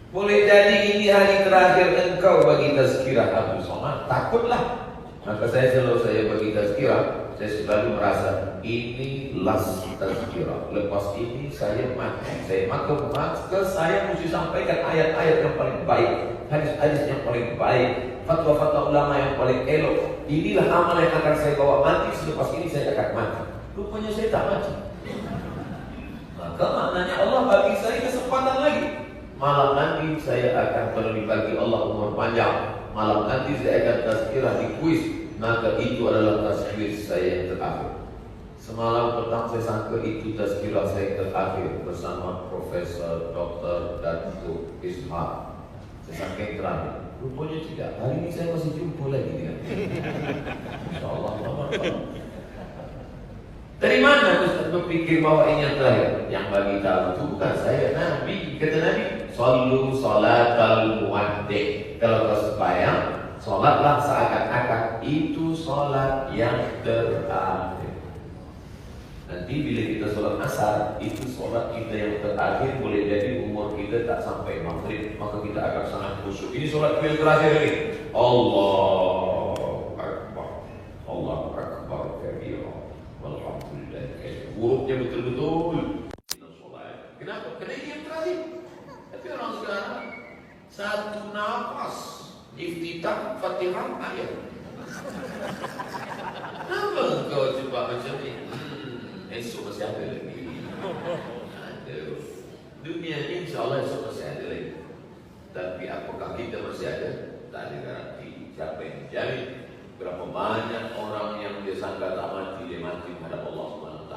Boleh jadi ini hari terakhir engkau bagi tazkirah Abdul Somad, takutlah. Maka saya bagi tazkirah, saya selalu merasa ini last tazkirah. Lepas ini saya mati. Maka saya mesti sampaikan ayat-ayat yang paling baik, hadis-hadis yang paling baik, fatwa-fatwa ulama yang paling elok. Inilah amal yang akan saya bawa mati. Selepas ini saya akan mati. Rupanya saya tak mati. Maka maknanya Allah bagi saya kesempatan lagi. Malam nanti saya akan bagi Allah umur panjang. Malam nanti saya akan tazkirah di kuis. Maka itu adalah tazkir saya yang terakhir. Semalam petang saya sangka itu tazkirah saya yang terakhir bersama Profesor Dr. Datuk Ishak. Saya sangka yang terakhir. Rupanya tidak. Hari ini saya masih jumpa lagi dengan InsyaAllah. Dari mana Ustaz berfikir bahawa ini yang terakhir? Yang bagi tahu itu bukan saya, Nabi. Kata Nabi, Sallu salatal muwaddi'. Kalau kau sembahyang, solatlah seakan-akan itu solat yang terakhir. Nanti bila kita solat asar, itu solat kita yang terakhir. Boleh jadi umur kita tak sampai maghrib, maka kita akan sangat khusyuk. Ini solat yang terakhir ini. Allahu Akbar, Allahu Akbar kabira, walhamdulillah. Hurufnya betul-betul. Kenapa? Kerana ini yang terakhir. Tapi orang sekarang satu nafas iftitah Fatihah ayat. Kenapa kau cuba macam ni? Esok masih ada lagi. Aduh. Dunia ni insyaAllah esok masih ada lagi. Tapi apakah kita masih ada? Tak ada garanti. Siapa yang menjamin? Berapa banyak orang yang dia sangka tak mati, dia mati menghadap Allah SWT.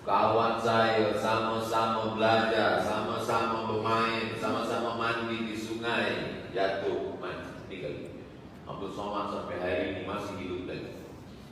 Kawan saya sama-sama belajar, sama-sama bermain, sama-sama mandi di sungai, jatuh, mati, meninggal. Abdul Somad sampai hari ini masih hidup lagi.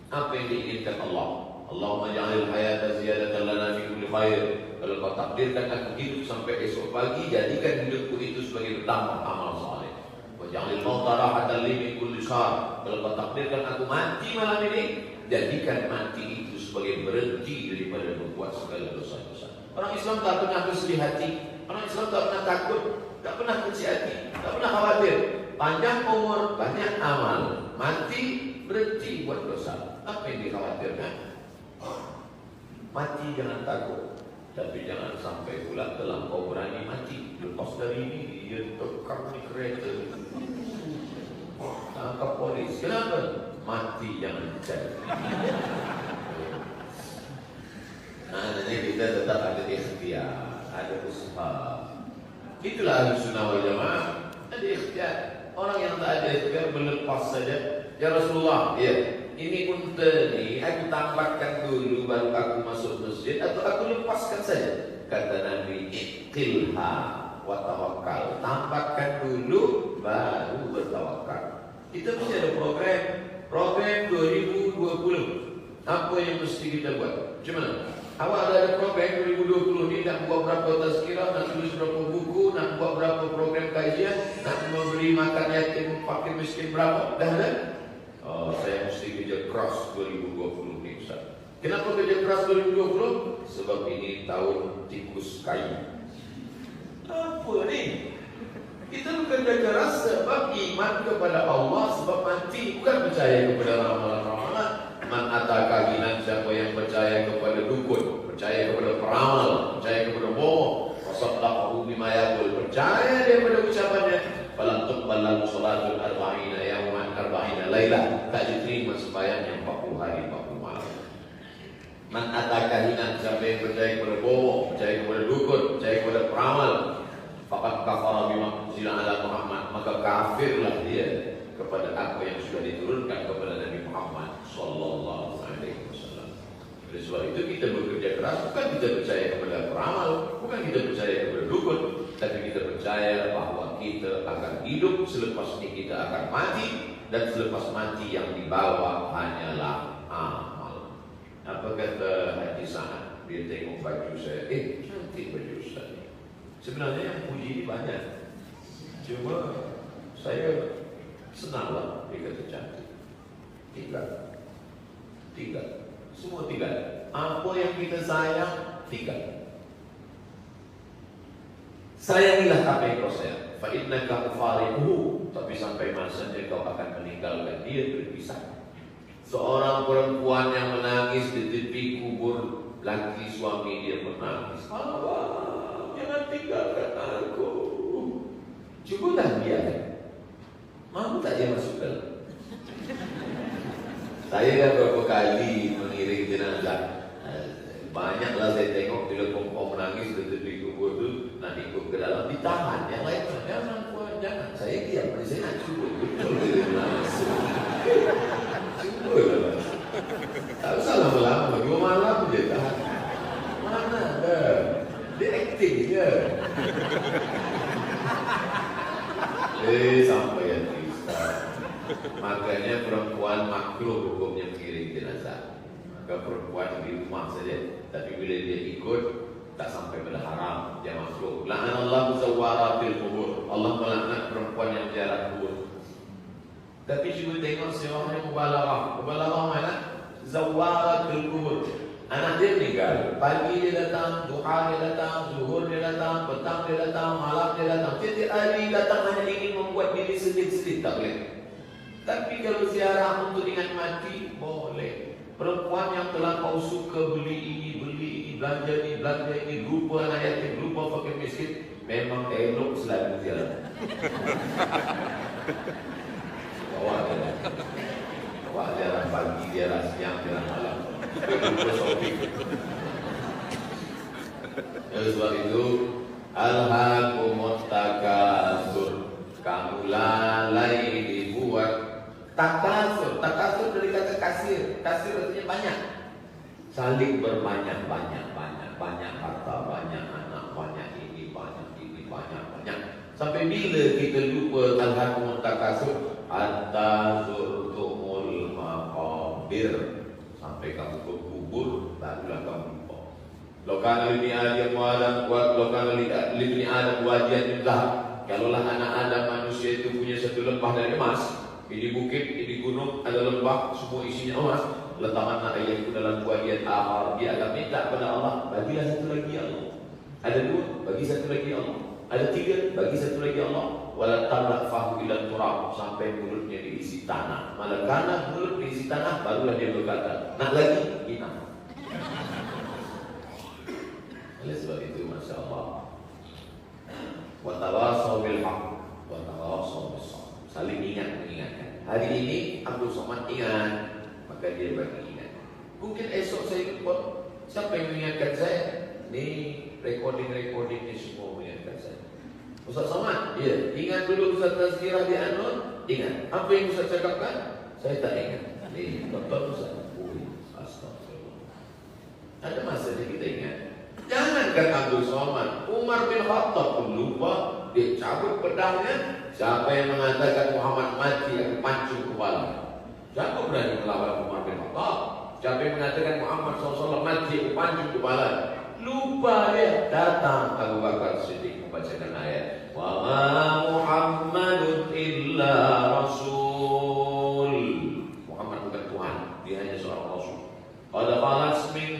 Apa yang diinginkan Allah? Allahumma ja'alil hayata ziyadatan lana fi kulli khair. Kalau kau takdirkan aku hidup sampai esok pagi, jadikan hidupku itu sebagai bertambah amal saleh. Wa ja'alil mauta rahatan li min kulli syarr. Kalau kau takdirkan aku mati malam ini, jadikan mati itu sebagai berhenti daripada membuat segala dosa-dosa. Orang Islam tak pernah bersedih hati. Orang Islam tak pernah takut, tak pernah kecil hati, tak pernah khawatir. Panjang umur, banyak amal, mati, berhenti buat dosa. Apa yang dikhawatirkan? Mati jangan takut. Tapi jangan sampai pula terlampau berani mati. Lepas dari ini dia tekam di kereta, tangkap polis. Kenapa? Mati jangan dicari. Nah, kita tetap ada ikhtiar, ada usaha. Itulah Ahlus Sunnah wal Jamaah. Ada ikhtiar. Orang yang tak ada ikhtiar berlepas saja. Ya Rasulullah, ya, ini unta ni aku tampakkan dulu baru aku masuk masjid atau aku lepaskan saja? Kata Nabi, iqilha wa tawakkal. Tampakkan dulu baru bertawakal. Kita mesti ada program 2020. Apa yang mesti kita buat? Cuma awak ada program 2020 ni nak buat berapa tazkirah, nak tulis berapa buku, nak buat berapa program kajian, nak memberi makan yatim, fakir miskin berapa? Dah ada? Oh, saya mesti kerja keras 2020 ni Ustaz. Kenapa kerja keras 2020? Sebab ini tahun tikus kayu. Apa ni? Kita bekerja keras sebab iman kepada Allah, sebab mati bukan percaya kepada ramalan-ramalan. Man atakahinan, siapa yang percaya kepada dukun, percaya kepada peramal, percaya kepada bohong, wasaddaqahu bima yaqul, percaya dia pada ucapannya, falam tuqbal lahu salatul arba'ina yawman arba'ina lailah, tak diterima sembahyang yang 40 hari 40 malam. Man atakahinan, siapa yang percaya kepada bohong, percaya kepada dukun, percaya kepada peramal, faqad kafara bima unzila ala Muhammad, maka kafirlah dia kepada apa yang sudah diturunkan kepada Nabi Muhammad sallallahu alaihi wasallam. Oleh sebab itu kita bekerja keras, bukan kita percaya kepada peramal, bukan kita percaya kepada dukun, tapi kita percaya bahwa kita akan hidup, selepas ini kita akan mati, dan selepas mati yang dibawa hanyalah amal. Apa kata Haji Sa'ad? Dia tengok baju saya, cantik baju saya. Sebenarnya yang puji ini banyak, cuma saya senanglah dia kata cantik. Tinggal. Semua tinggal. Apa yang kita sayang, tinggal. Sayangilah apa yang kau sayang. Fa innaka mufariquhu, tapi sampai masanya kau akan meninggalkan dia, berpisah. Seorang perempuan yang menangis di tepi kubur laki suami dia menangis. Abang, jangan tinggalkan aku. Cubalah dia. Mampu tak dia masuk dalam? Saya dah berapa kali mengiring jenazah. Banyaklah saya tengok bila kompon menangis di tepi kubur tu, nak ikut ke dalam, ditahan. Yang lain, jangan puan, jangan. Saya diam, saya nak cuba. Betul dia menangis. Cuba lah. Tak usah lama-lama, 2 malam je tahan. Mana ada? Dia acting je. Sampai yang makanya perempuan makruh hukumnya mengiring jenazah. Maka perempuan di rumah saja, tapi bila dia ikut tak sampai pada haram, dia makruh. La'anallahu zawwaratil qubur. Allah melaknat perempuan yang ziarah kubur. Tapi cuba tengok siapa yang mubalaghah mana? Zawwaratil qubur. Anak dia meninggal, pagi dia datang, duha dia datang, zuhur dia datang, petang dia datang, malam dia datang. Setiap hari datang hanya ingin membuat diri sedih-sedih, tak boleh. Tapi kalau ziarah untuk ingat mati, boleh. Perempuan yang terlampau suka beli ini, belanja ini, lupa anak yatim, lupa fakir miskin, memang elok selalu ziarah. Bawa ziarah pagi, ziarah siang, ziarah malam. Lupa shopping. Oleh sebab itu, alhaakumut takatsur, kamu lalai dibuat. Takasur dari kata kasir. Kasir artinya banyak. Saling berbanyak-banyak, banyak harta, banyak anak, banyak ini, banyak. Sampai bila kita lupa alhaakumut takasur, hatta zurtumul maqabir, sampai kamu ke kubur, barulah kamu lupa. Lokana libni Adam wadan kuat, lokana libni Adam wadian indah. Kalaulah anak Adam manusia itu punya satu lembah dari emas, ini bukit, ini gunung, ada lembah, semua isinya emas. Letakkan ayatku dalam wadian akhar, dia akan minta kepada Allah, bagilah satu lagi Allah. Ada 2, bagi satu lagi Allah. Ada 3, bagi satu lagi Allah. Wala tamlaqfahu ila turab, sampai mulutnya diisi tanah. Malakana mulut diisi tanah, barulah dia berkata, nak lagi? Enough. Oleh insya-Allah. Wa tawassaw bil haqq wa tawassaw bis sabr. Saling mengingatkan. Hari ini Abdul Somad ingat, maka dia bagi ingat. Mungkin esok saya lupa. Siapa yang mengingatkan saya? Ni recording ni semua mengingatkan saya. Ustaz Somad, ya, ingat dulu Ustaz Tazkirah di Anur. Ingat. Apa yang Ustaz cakapkan? Saya tak ingat. Ni betul Ustaz. Astagfirullah. Ada masanya kita ingat. Jangankan Abdul Somad, Umar bin Khattab pun lupa. Dia cabut pedangnya. Siapa yang mengatakan Muhammad mati, aku pancung kepala. Siapa berani melawan Umar bin Khattab? Siapa yang mengatakan Muhammad SAW mati, aku pancung kepala. Lupa dia. Datang Abu Bakar Siddiq membacakan ayat, wa ma Muhammadun illa rasul. Muhammad bukan Tuhan, dia hanya seorang rasul. Qad khalas min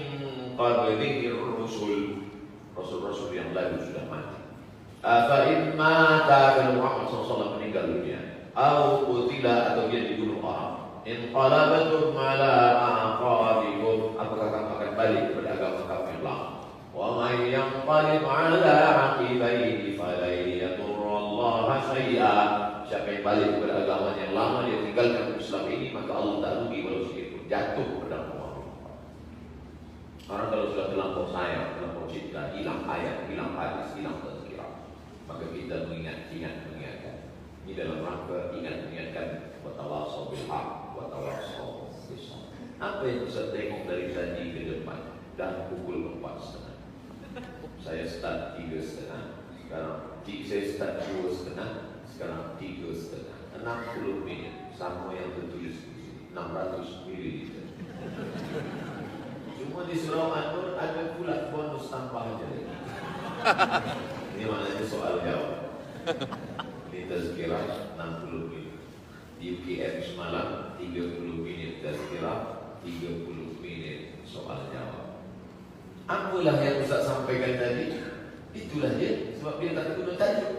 qablihi rusul. Rasul-rasul yang lalu sudah mati. Afa in mata, kalau Muhammad SAW meninggal dunia, au qutila, atau dia dibunuh orang, in qalabatum ala aqabikum, apakah kamu akan balik kepada agama kamu yang lama? Wa may yanqalib ala aqibaihi falan yadurrallaha syai'a. Siapa yang balik kepada agama yang lama, dia tinggalkan Islam ini, maka Allah tak rugi walau sedikit pun. Jatuh kepada Allah. Orang kalau sudah terlampau sayang, terlampau cinta, hilang ayat, hilang hadis, hilang tazkirah, maka kita mengingatkan. Ini dalam rangka mengingatkan wa tawassaw bil haqq wa tawassaw bis sabr. Apa yang bisa tengok dari tadi ke depan? Dan pukul 4:30. Saya start 3:30. Sekarang saya start 2:30. Sekarang 3:30. 60 minit. Sama yang tertulis di sini. 600 ml. Cuma di Surau An-Nur ada pula bonus tambah aja. Ini maknanya soal jawab. Ini tazkirah 60 minit. Di UKM semalam 30 minit tazkirah, 30 menit soal jawab. Apalah yang Ustaz sampaikan tadi? Itulah dia. Sebab dia tak guna tajuk.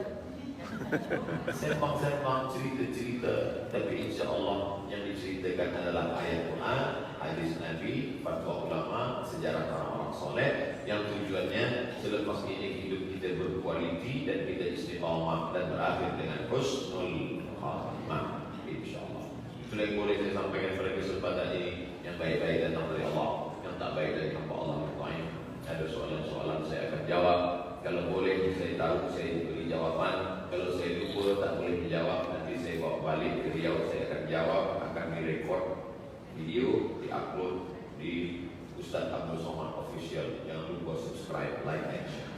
Sembang-sembang, cerita-cerita, tapi insya-Allah yang diceritakan adalah ayat Quran, hadis Nabi, fatwa ulama, sejarah orang-orang soleh, yang tujuannya selepas ini hidup kita berkualiti dan kita istiqamah dan berakhir dengan husnul khatimah, insya-Allah. Itulah yang boleh saya sampaikan pada kesempatan ini. Yang baik-baik datang dari Allah, yang tak baik dari hamba Allah yang lain. Ada soalan-soalan saya akan jawab. Kalau boleh saya tahu, saya beri jawaban. Kalau saya lupa tak boleh menjawab, nanti saya bawa balik ke Riau, saya akan jawab, akan direkod video, diupload di Ustaz Abdul Somad Official. Jangan lupa subscribe, like, and share.